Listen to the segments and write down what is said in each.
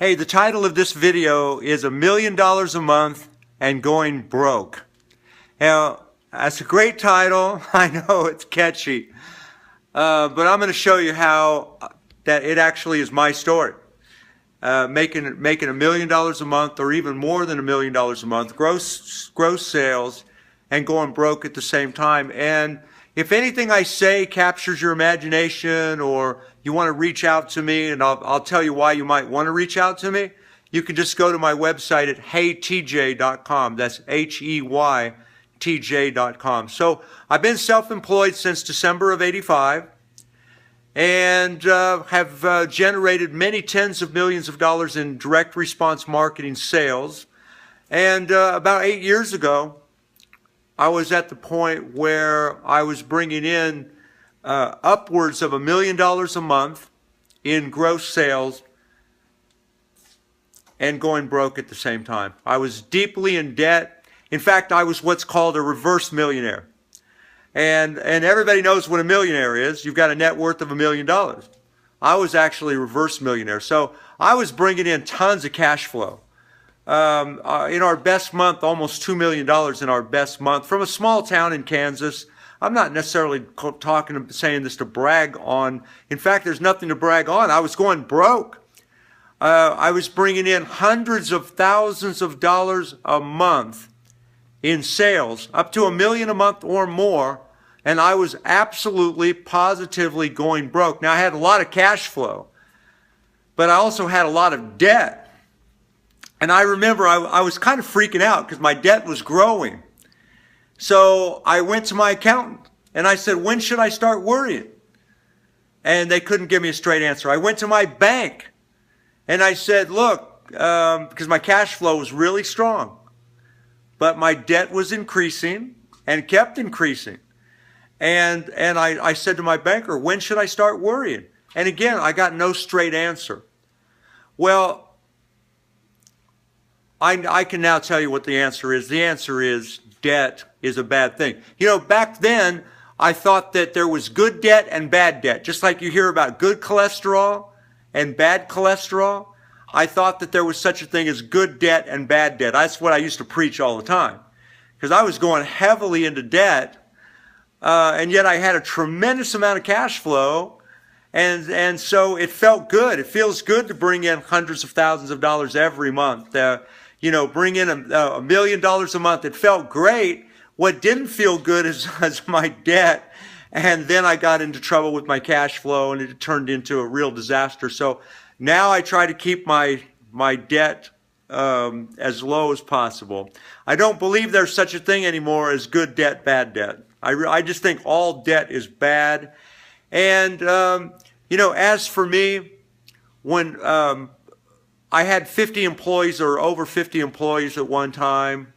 Hey, the title of this video is $1 Million a Month and Going Broke. Now, that's a great title. I know it's catchy. But I'm going to show you how that it actually is my story. Making $1 million a month or even more than $1 million a month, gross sales, and going broke at the same time. And if anything I say captures your imagination or you want to reach out to me, and I'll tell you why you might want to reach out to me, you can just go to my website at heytj.com. That's HEYTJ.com. So I've been self-employed since December of '85 and have generated many tens of millions of dollars in direct response marketing sales. And about 8 years ago, I was at the point where I was bringing in upwards of $1 million a month in gross sales and going broke at the same time. I was deeply in debt. In fact, I was what's called a reverse millionaire. And everybody knows what a millionaire is. You've got a net worth of $1 million. I was actually a reverse millionaire. So I was bringing in tons of cash flow. In our best month, almost $2 million in our best month from a small town in Kansas. I'm not necessarily saying this to brag on. In fact, there's nothing to brag on. I was going broke. I was bringing in hundreds of thousands of dollars a month in sales, up to $1 million a month or more, and I was absolutely, positively going broke. Now, I had a lot of cash flow, but I also had a lot of debt. And I remember I was kind of freaking out because my debt was growing. So I went to my accountant and I said, when should I start worrying? And they couldn't give me a straight answer. I went to my bank and I said, look, because my cash flow was really strong, but my debt was increasing and kept increasing. And I said to my banker, when should I start worrying? And again, I got no straight answer. Well, I can now tell you what the answer is. The answer is debt is a bad thing. You know, back then, I thought that there was good debt and bad debt. Just like you hear about good cholesterol and bad cholesterol, I thought that there was such a thing as good debt and bad debt. That's what I used to preach all the time. Because I was going heavily into debt, and yet I had a tremendous amount of cash flow. And so it felt good. It feels good to bring in hundreds of thousands of dollars every month. Bring in $1 million a month. It felt great. What didn't feel good is my debt. And then I got into trouble with my cash flow and it turned into a real disaster. So now I try to keep my debt as low as possible. I don't believe there's such a thing anymore as good debt, bad debt. I just think all debt is bad. And, as for me, when I had 50 employees or over 50 employees at one time,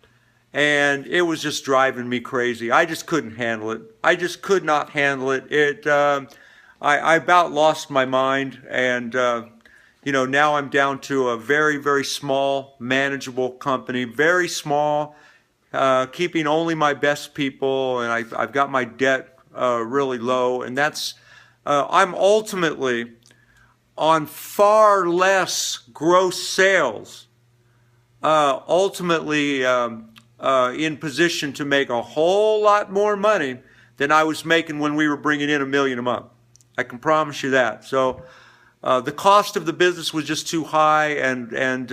and it was just driving me crazy. I just couldn't handle it. I just could not handle it. I about lost my mind, and, now I'm down to a very, very small, manageable company, very small, keeping only my best people, and I've got my debt really low, and that's, I'm ultimately on far less gross sales, ultimately in position to make a whole lot more money than I was making when we were bringing in $1 million a month. I can promise you that. So the cost of the business was just too high, and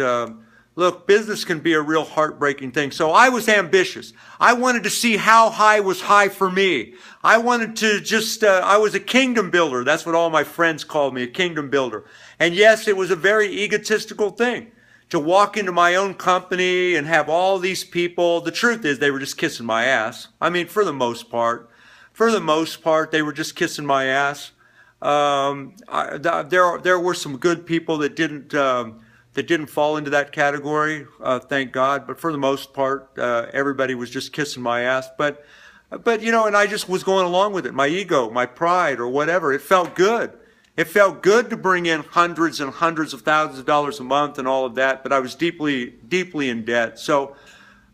look, business can be a real heartbreaking thing. So I was ambitious. I wanted to see how high was high for me. I wanted to just, I was a kingdom builder. That's what all my friends called me, a kingdom builder. And yes, it was a very egotistical thing to walk into my own company and have all these people. The truth is they were just kissing my ass. I mean, for the most part. For the most part, they were just kissing my ass. There were some good people that didn't fall into that category, thank God. But for the most part, everybody was just kissing my ass. But and I just was going along with it. My ego, my pride, or whatever. It felt good. It felt good to bring in hundreds and hundreds of thousands of dollars a month and all of that. But I was deeply, deeply in debt. So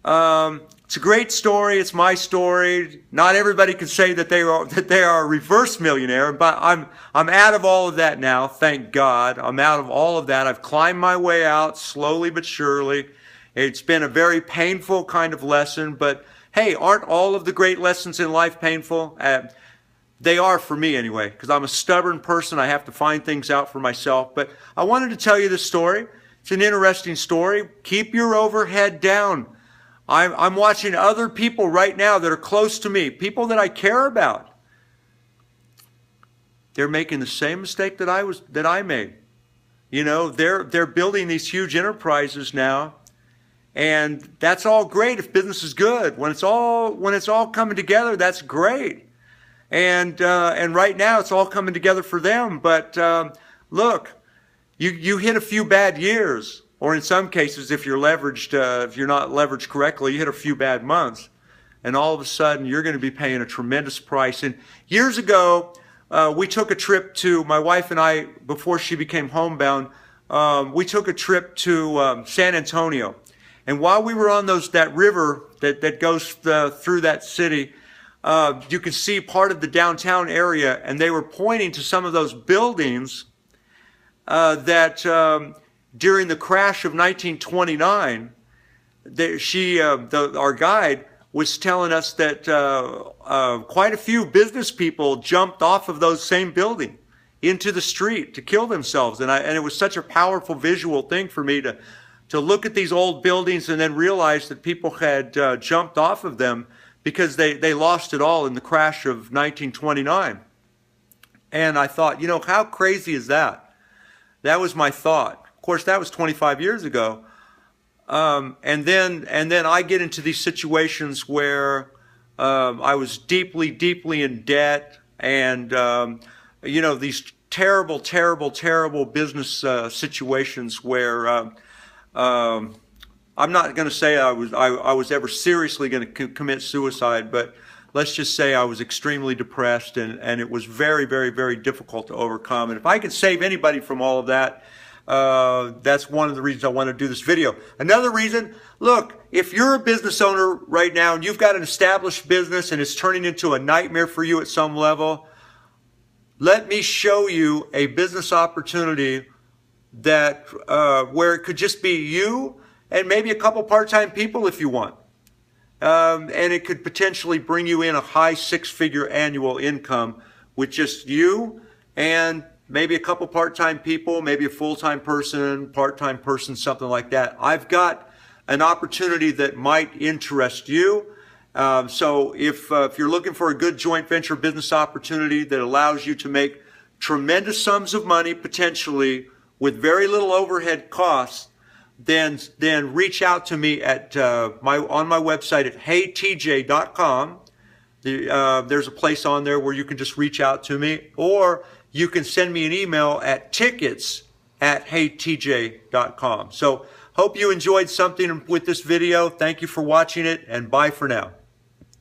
It's a great story. It's my story. Not everybody can say that they are a reverse millionaire, but I'm out of all of that now. Thank God. I'm out of all of that. I've climbed my way out slowly but surely. It's been a very painful kind of lesson, but hey, aren't all of the great lessons in life painful? They are for me anyway, because I'm a stubborn person. I have to find things out for myself. But I wanted to tell you this story. It's an interesting story. Keep your overhead down. I'm watching other people right now that are close to me, people that I care about. They're making the same mistake that I made. You know, they're building these huge enterprises now, and that's all great if business is good. When it's all coming together, that's great. And right now it's all coming together for them. But look, you hit a few bad years. Or in some cases, if you're leveraged, if you're not leveraged correctly, you hit a few bad months, and all of a sudden you're going to be paying a tremendous price. And years ago, we took a trip to, my wife and I, before she became homebound, we took a trip to San Antonio. And while we were on that river that goes through that city, you could see part of the downtown area, and they were pointing to some of those buildings that during the crash of 1929, our guide was telling us that quite a few business people jumped off of those same buildings into the street to kill themselves. And it was such a powerful visual thing for me to look at these old buildings and then realize that people had jumped off of them because they lost it all in the crash of 1929. And I thought, you know, how crazy is that? That was my thought. Of course, that was 25 years ago. And then I get into these situations where I was deeply, deeply in debt, and you know, these terrible, terrible, terrible business situations where I'm not going to say I was ever seriously going to commit suicide, but let's just say I was extremely depressed, and it was very, very, very difficult to overcome. And if I could save anybody from all of that, that's one of the reasons I want to do this video. Another reason, look, if you're a business owner right now and you've got an established business and it's turning into a nightmare for you at some level, let me show you a business opportunity that where it could just be you and maybe a couple part-time people if you want. And it could potentially bring you in a high six-figure annual income with just you and maybe a couple part-time people, maybe a full-time person, part-time person, something like that. I've got an opportunity that might interest you. So if you're looking for a good joint venture business opportunity that allows you to make tremendous sums of money potentially with very little overhead costs, then reach out to me at on my website at heytj.com. There's a place on there where you can just reach out to me, or you can send me an email at tickets@heytj.com. So hope you enjoyed something with this video. Thank you for watching it, and bye for now.